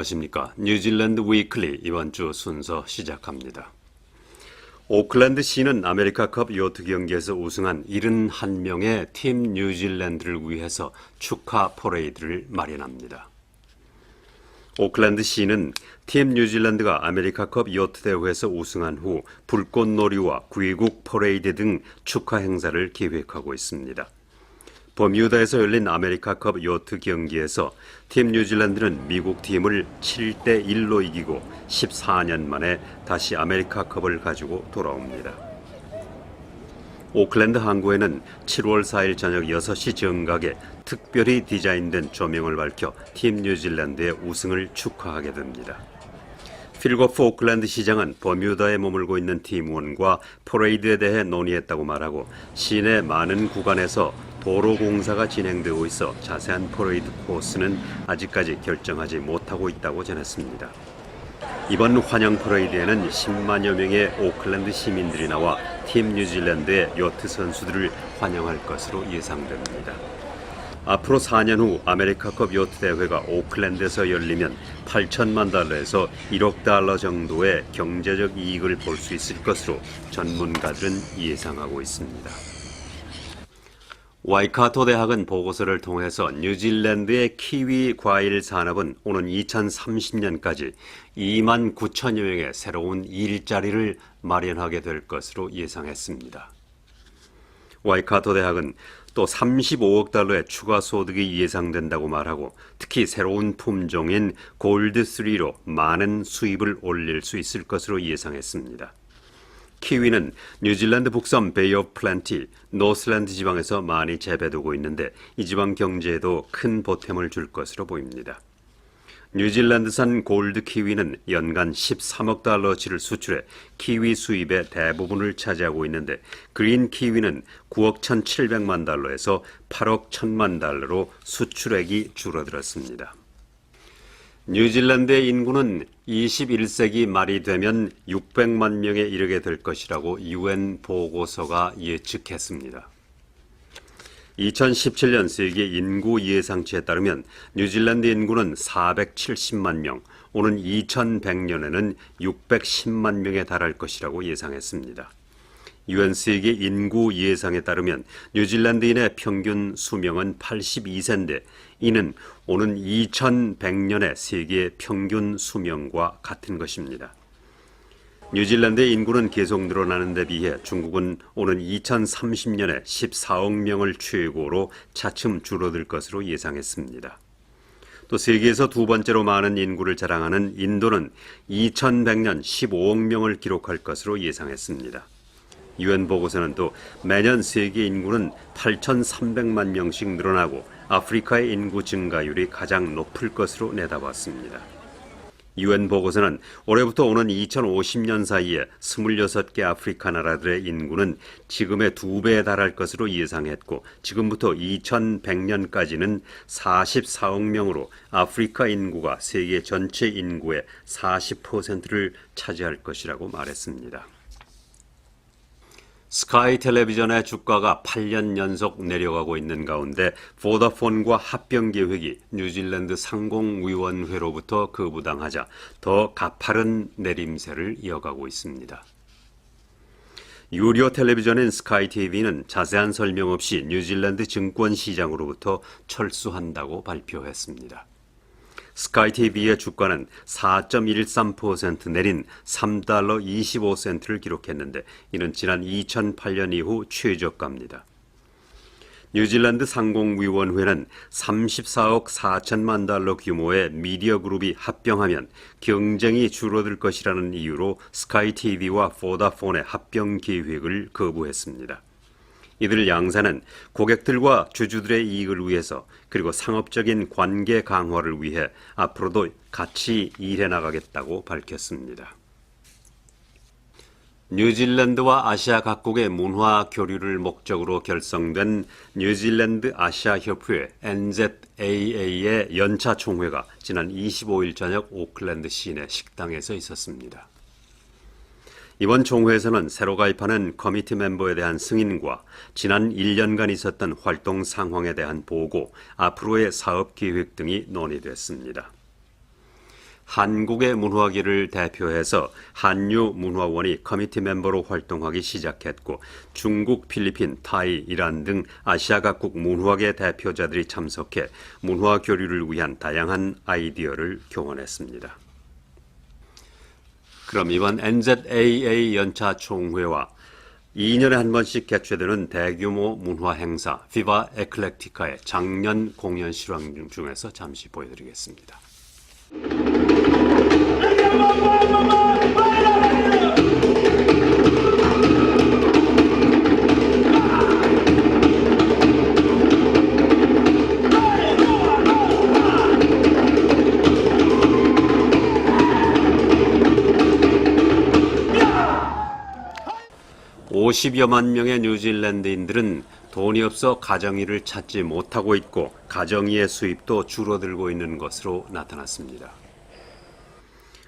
안녕하십니까. 뉴질랜드 위클리 이번 주 순서 시작합니다. 오클랜드 시는 아메리카컵 요트 경기에서 우승한 71명의 팀 뉴질랜드를 위해서 축하 퍼레이드를 마련합니다. 오클랜드 시는 팀 뉴질랜드가 아메리카컵 요트 대회에서 우승한 후 불꽃놀이와 귀국 퍼레이드 등 축하 행사를 계획하고 있습니다. 버뮤다에서 열린 아메리카컵 요트 경기에서 팀 뉴질랜드는 미국 팀을 7대1로 이기고 14년 만에 다시 아메리카컵을 가지고 돌아옵니다. 오클랜드 항구에는 7월 4일 저녁 6시 정각에 특별히 디자인된 조명을 밝혀 팀 뉴질랜드의 우승을 축하하게 됩니다. 필거프 오클랜드 시장은 버뮤다에 머물고 있는 팀원과 퍼레이드에 대해 논의했다고 말하고 시내 많은 구간에서 도로 공사가 진행되고 있어 자세한 퍼레이드 코스는 아직까지 결정하지 못하고 있다고 전했습니다. 이번 환영 퍼레이드에는 10만여 명의 오클랜드 시민들이 나와 팀 뉴질랜드의 요트 선수들을 환영할 것으로 예상됩니다. 앞으로 4년 후 아메리카컵 요트 대회가 오클랜드에서 열리면 8천만 달러에서 1억 달러 정도의 경제적 이익을 볼 수 있을 것으로 전문가들은 예상하고 있습니다. 와이카토 대학은 보고서를 통해서 뉴질랜드의 키위 과일 산업은 오는 2030년까지 2만 9천여 명의 새로운 일자리를 마련하게 될 것으로 예상했습니다. 와이카토 대학은 또 35억 달러의 추가 소득이 예상된다고 말하고 특히 새로운 품종인 골드3로 많은 수입을 올릴 수 있을 것으로 예상했습니다. 키위는 뉴질랜드 북섬 베이 오브 플랜티, 노슬랜드 지방에서 많이 재배되고 있는데 이 지방 경제에도 큰 보탬을 줄 것으로 보입니다. 뉴질랜드산 골드 키위는 연간 13억 달러치를 수출해 키위 수입의 대부분을 차지하고 있는데 그린 키위는 9억 1,700만 달러에서 8억 1,000만 달러로 수출액이 줄어들었습니다. 뉴질랜드의 인구는 21세기 말이 되면 600만 명에 이르게 될 것이라고 UN 보고서가 예측했습니다. 2017년 세계 인구 예상치에 따르면 뉴질랜드 인구는 470만 명, 오는 2100년에는 610만 명에 달할 것이라고 예상했습니다. UN 세계 인구 예상에 따르면 뉴질랜드인의 평균 수명은 82세인데 이는 오는 2100년의 세계 평균 수명과 같은 것입니다. 뉴질랜드의 인구는 계속 늘어나는 데 비해 중국은 오는 2030년에 14억 명을 최고로 차츰 줄어들 것으로 예상했습니다. 또 세계에서 두 번째로 많은 인구를 자랑하는 인도는 2100년 15억 명을 기록할 것으로 예상했습니다. UN 보고서는 또 매년 세계 인구는 8,300만 명씩 늘어나고 아프리카의 인구 증가율이 가장 높을 것으로 내다봤습니다. UN 보고서는 올해부터 오는 2050년 사이에 26개 아프리카 나라들의 인구는 지금의 2배에 달할 것으로 예상했고 지금부터 2100년까지는 44억 명으로 아프리카 인구가 세계 전체 인구의 40%를 차지할 것이라고 말했습니다. 스카이 텔레비전의 주가가 8년 연속 내려가고 있는 가운데 보다폰과 합병 계획이 뉴질랜드 상공위원회로부터 거부당하자 더 가파른 내림세를 이어가고 있습니다. 유료 텔레비전인 스카이 TV는 자세한 설명 없이 뉴질랜드 증권시장으로부터 철수한다고 발표했습니다. 스카이 TV의 주가는 4.13% 내린 3달러 25센트를 기록했는데 이는 지난 2008년 이후 최저가입니다. 뉴질랜드 상공위원회는 34억 4천만 달러 규모의 미디어 그룹이 합병하면 경쟁이 줄어들 것이라는 이유로 스카이 TV와 보다폰의 합병 계획을 거부했습니다. 이들 양사는 고객들과 주주들의 이익을 위해서 그리고 상업적인 관계 강화를 위해 앞으로도 같이 일해 나가겠다고 밝혔습니다. 뉴질랜드와 아시아 각국의 문화 교류를 목적으로 결성된 뉴질랜드 아시아 협회 NZAA의 연차 총회가 지난 25일 저녁 오클랜드 시내 식당에서 있었습니다. 이번 총회에서는 새로 가입하는 커미티 멤버에 대한 승인과 지난 1년간 있었던 활동 상황에 대한 보고, 앞으로의 사업 계획 등이 논의됐습니다. 한국의 문화계를 대표해서 한유문화원이 커미티 멤버로 활동하기 시작했고 중국, 필리핀, 타이, 이란 등 아시아 각국 문화계 대표자들이 참석해 문화 교류를 위한 다양한 아이디어를 교환했습니다. 그럼 이번 NZAA 연차 총회와 2년에 한 번씩 개최되는 대규모 문화 행사 비바 에클렉티카의 작년 공연 실황 중에서 잠시 보여드리겠습니다. 50여만 명의 뉴질랜드인들은 돈이 없어 가정일을 찾지 못하고 있고 가정의의 수입도 줄어들고 있는 것으로 나타났습니다.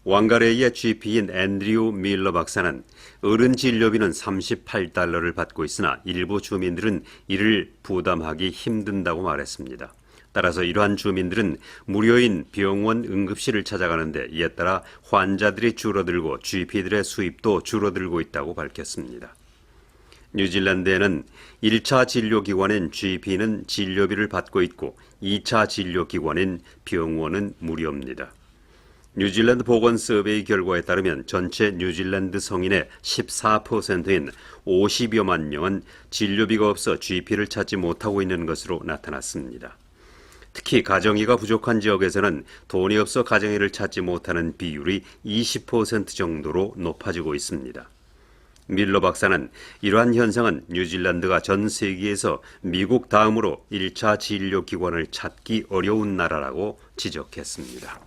왕가레이의 GP인 앤드류 밀러 박사는 어른 진료비는 38달러를 받고 있으나 일부 주민들은 이를 부담하기 힘든다고 말했습니다. 따라서 이러한 주민들은 무료인 병원 응급실을 찾아가는데 이에 따라 환자들이 줄어들고 GP들의 수입도 줄어들고 있다고 밝혔습니다. 뉴질랜드에는 1차 진료기관인 GP는 진료비를 받고 있고 2차 진료기관인 병원은 무료입니다. 뉴질랜드 보건 서베이 결과에 따르면 전체 뉴질랜드 성인의 14%인 50여만 명은 진료비가 없어 GP를 찾지 못하고 있는 것으로 나타났습니다. 특히 가정의가 부족한 지역에서는 돈이 없어 가정의를 찾지 못하는 비율이 20% 정도로 높아지고 있습니다. 밀러 박사는 이러한 현상은 뉴질랜드가 전 세계에서 미국 다음으로 1차 진료기관을 찾기 어려운 나라라고 지적했습니다.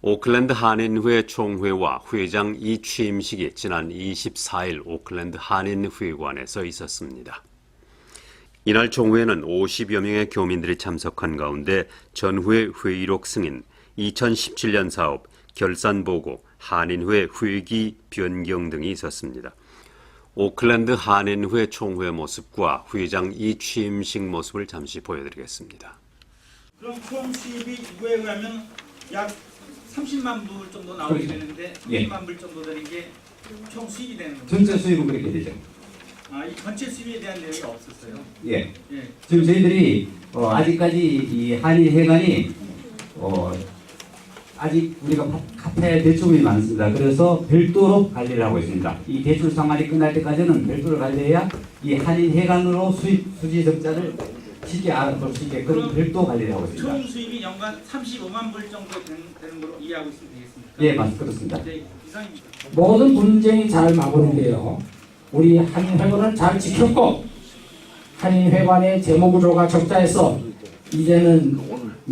오클랜드 한인회 총회와 회장 이 취임식이 지난 24일 오클랜드 한인회관에서 있었습니다. 이날 총회에는 50여 명의 교민들이 참석한 가운데 전회 회의록 승인, 2017년 사업, 결산보고, 한인회 회기 변경 등이 있었습니다. 오클랜드 한인회 총회 모습과 회장 이 취임식 모습을 잠시 보여드리겠습니다. 그럼 총 수입이 이거에 의하면 약 30만 불 정도 나오게 되는데 30만 불 정도 되는 게 총 수입이 되는 거죠? 전체 수입은 그렇게 되죠. 이 전체 수입에 대한 내용이 없었어요. 예. 예. 지금 저희들이 아직까지 이 한인회관이 아직 우리가 카페 대출이 많습니다. 그래서 별도로 관리를 하고 있습니다. 이 대출 상환이 끝날 때까지는 별도로 관리해야 이 한인회관으로 수입 수지 적자를 쉽게 알아볼 수 있게끔 별도 관리를 하고 있습니다. 총 수입이 연간 35만 불 정도 되는 걸로 이해하고 있으면 되겠습니까? 예, 그렇습니다. 네, 이상입니다. 모든 분쟁이 잘 마무리되어 우리 한인회관을 잘 지켰고 한인회관의 재무구조가 적자해서 이제는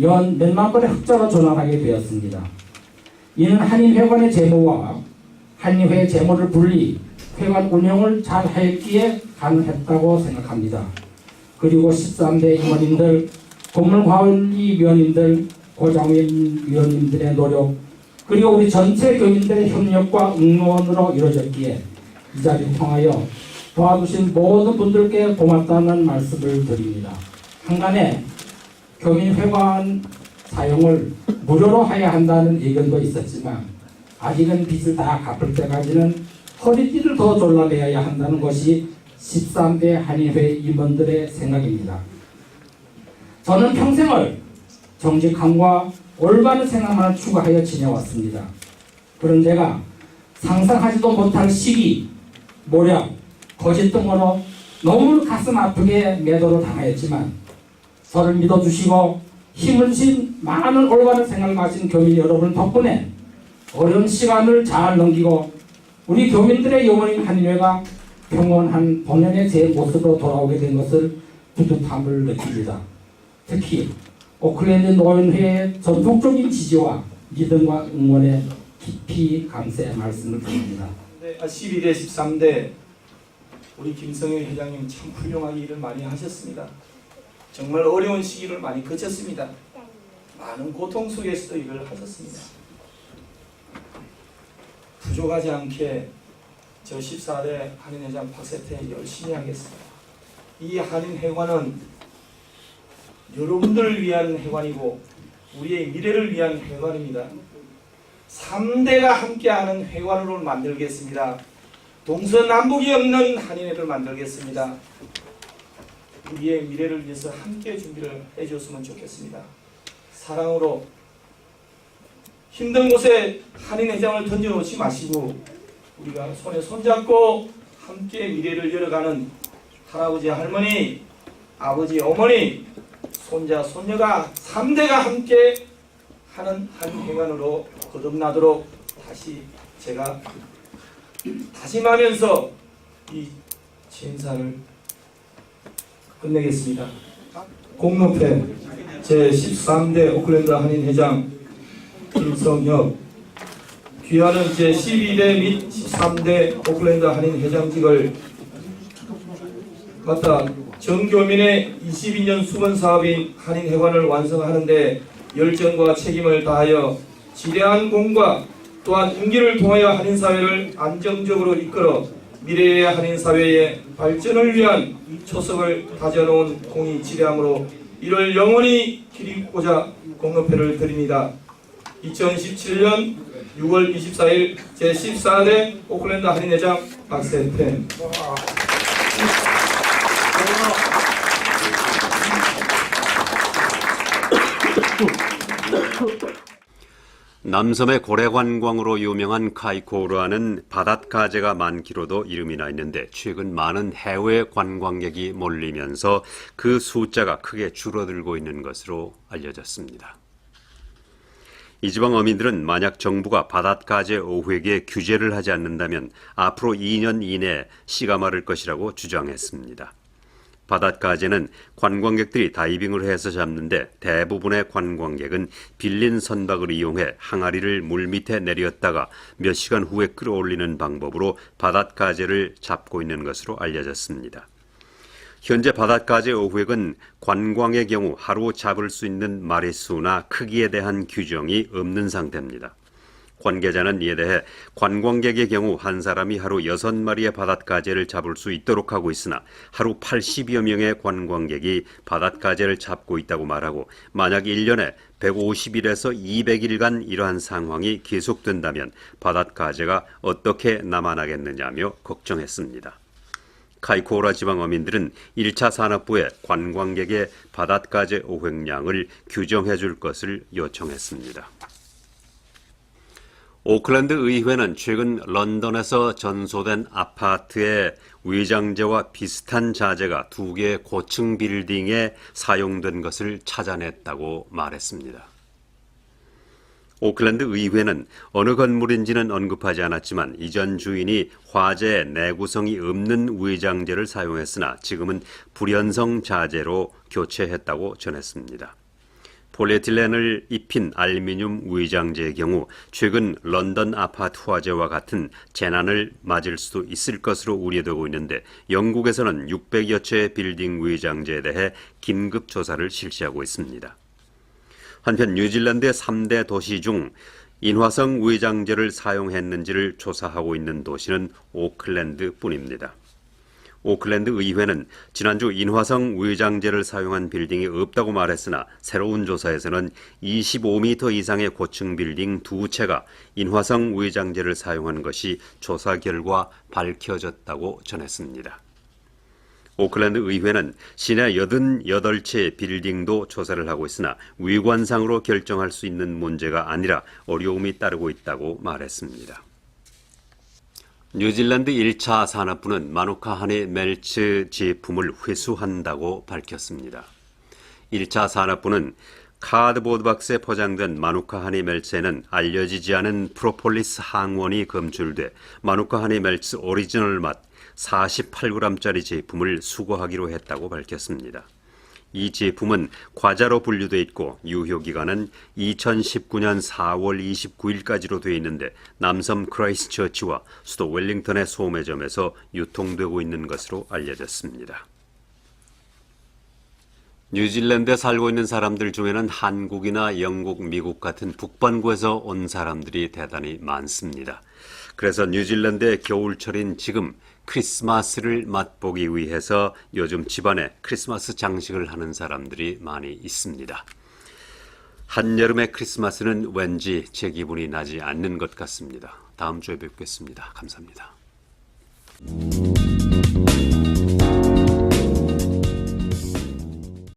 연 몇만 건의 흑자로 전환하게 되었습니다. 이는 한인회관의 재무와 한인회의 재무를 분리, 회관 운영을 잘 하였기에 가능했다고 생각합니다. 그리고 13대 임원님들, 건물관리위원님들, 고장위원님들의 노력, 그리고 우리 전체 교민들의 협력과 응원으로 이루어졌기에 이 자리를 통하여 도와주신 모든 분들께 고맙다는 말씀을 드립니다. 한간에 교민회관 사용을 무료로 해야 한다는 의견도 있었지만 아직은 빚을 다 갚을 때까지는 허리띠를 더 졸라매야 한다는 것이 13대 한인회 임원들의 생각입니다. 저는 평생을 정직함과 올바른 생각만 추구하여 지내왔습니다. 그런 제가 상상하지도 못할 시기, 모략, 거짓 등으로 너무 가슴 아프게 매도를 당하였지만 저를 믿어주시고 힘을 주신 많은 올바른 생각을 가진 교민 여러분 덕분에 어려운 시간을 잘 넘기고 우리 교민들의 영혼인 한인회가 평온한 본연의 제 모습으로 돌아오게 된 것을 뿌듯함을 느낍니다. 특히 오클랜드 노인회의 전통적인 지지와 믿음과 응원에 깊이 감사의 말씀을 드립니다. 네, 12대 13대 우리 김성현 회장님 참 훌륭하게 일을 많이 하셨습니다. 정말 어려운 시기를 많이 거쳤습니다. 많은 고통 속에서도 일을 하셨습니다. 부족하지 않게 저 14대 한인회장 박세태 열심히 하겠습니다. 이 한인회관은 여러분들을 위한 회관이고 우리의 미래를 위한 회관입니다. 3대가 함께하는 회관으로 만들겠습니다. 동서남북이 없는 한인회를 만들겠습니다. 우리의 미래를 위해서 함께 준비를 해줬으면 좋겠습니다. 사랑으로 힘든 곳에 한인회장을 던져놓지 마시고 우리가 손에 손잡고 함께 미래를 열어가는 할아버지, 할머니, 아버지, 어머니, 손자, 손녀가 3대가 함께 하는 한 회관으로 거듭나도록 다시 제가 다짐하면서 이 제사를 끝내겠습니다. 공로패 제13대 오클랜드 한인회장 김성혁, 귀하는 제12대 및 13대 오클랜드 한인회장직을 맡아 정교민의 22년 수건 사업인 한인회관을 완성하는 데 열정과 책임을 다하여 지대한 공과 또한 임기를 통하여 한인사회를 안정적으로 이끌어 미래의 한인사회의 발전을 위한 초석을 다져놓은 공이 지대하므로 이를 영원히 기리고자 공로패를 드립니다. 2017년 6월 24일 제14대 오클랜드 한인회장 박세태. 남섬의 고래관광으로 유명한 카이코르아는 바닷가재가 많기로도 이름이 나 있는데 최근 많은 해외 관광객이 몰리면서 그 숫자가 크게 줄어들고 있는 것으로 알려졌습니다. 이 지방 어민들은 만약 정부가 바닷가재 어획에 규제를 하지 않는다면 앞으로 2년 이내에 씨가 마를 것이라고 주장했습니다. 바닷가재는 관광객들이 다이빙을 해서 잡는데 대부분의 관광객은 빌린 선박을 이용해 항아리를 물 밑에 내렸다가 몇 시간 후에 끌어올리는 방법으로 바닷가재를 잡고 있는 것으로 알려졌습니다. 현재 바닷가재 어획은 관광의 경우 하루 잡을 수 있는 마리수나 크기에 대한 규정이 없는 상태입니다. 관계자는 이에 대해 관광객의 경우 한 사람이 하루 6마리의 바닷가재를 잡을 수 있도록 하고 있으나 하루 80여 명의 관광객이 바닷가재를 잡고 있다고 말하고 만약 1년에 150일에서 200일간 이러한 상황이 계속된다면 바닷가재가 어떻게 남아나겠느냐며 걱정했습니다. 카이코라 지방 어민들은 1차 산업부에 관광객의 바닷가재 어획량을 규정해 줄 것을 요청했습니다. 오클랜드 의회는 최근 런던에서 전소된 아파트의 위장재와 비슷한 자재가 2개의 고층 빌딩에 사용된 것을 찾아냈다고 말했습니다. 오클랜드 의회는 어느 건물인지는 언급하지 않았지만 이전 주인이 화재에 내구성이 없는 위장재를 사용했으나 지금은 불연성 자재로 교체했다고 전했습니다. 폴리에틸렌을 입힌 알루미늄 위장재의 경우 최근 런던 아파트 화재와 같은 재난을 맞을 수도 있을 것으로 우려되고 있는데 영국에서는 600여 채의 빌딩 위장재에 대해 긴급 조사를 실시하고 있습니다. 한편 뉴질랜드의 3대 도시 중 인화성 위장재를 사용했는지를 조사하고 있는 도시는 오클랜드뿐입니다. 오클랜드 의회는 지난주 인화성 위장재를 사용한 빌딩이 없다고 말했으나 새로운 조사에서는 25m 이상의 고층 빌딩 2채가 인화성 위장재를 사용한 것이 조사 결과 밝혀졌다고 전했습니다. 오클랜드 의회는 시내 88채의 빌딩도 조사를 하고 있으나 위관상으로 결정할 수 있는 문제가 아니라 어려움이 따르고 있다고 말했습니다. 뉴질랜드 1차 산업부는 마누카 하니 멜츠 제품을 회수한다고 밝혔습니다. 1차 산업부는 카드보드 박스에 포장된 마누카 하니 멜츠에는 알려지지 않은 프로폴리스 항원이 검출돼 마누카 하니 멜츠 오리지널 맛 48g짜리 제품을 수거하기로 했다고 밝혔습니다. 이 제품은 과자로 분류되어 있고 유효기간은 2019년 4월 29일까지로 되어 있는데 남섬 크라이스트처치와 수도 웰링턴의 소매점에서 유통되고 있는 것으로 알려졌습니다. 뉴질랜드에 살고 있는 사람들 중에는 한국이나 영국, 미국 같은 북반구에서 온 사람들이 대단히 많습니다. 그래서 뉴질랜드의 겨울철인 지금 크리스마스를 맛보기 위해서 요즘 집안에 크리스마스 장식을 하는 사람들이 많이 있습니다. 한여름의 크리스마스는 왠지 제 기분이 나지 않는 것 같습니다. 다음 주에 뵙겠습니다. 감사합니다.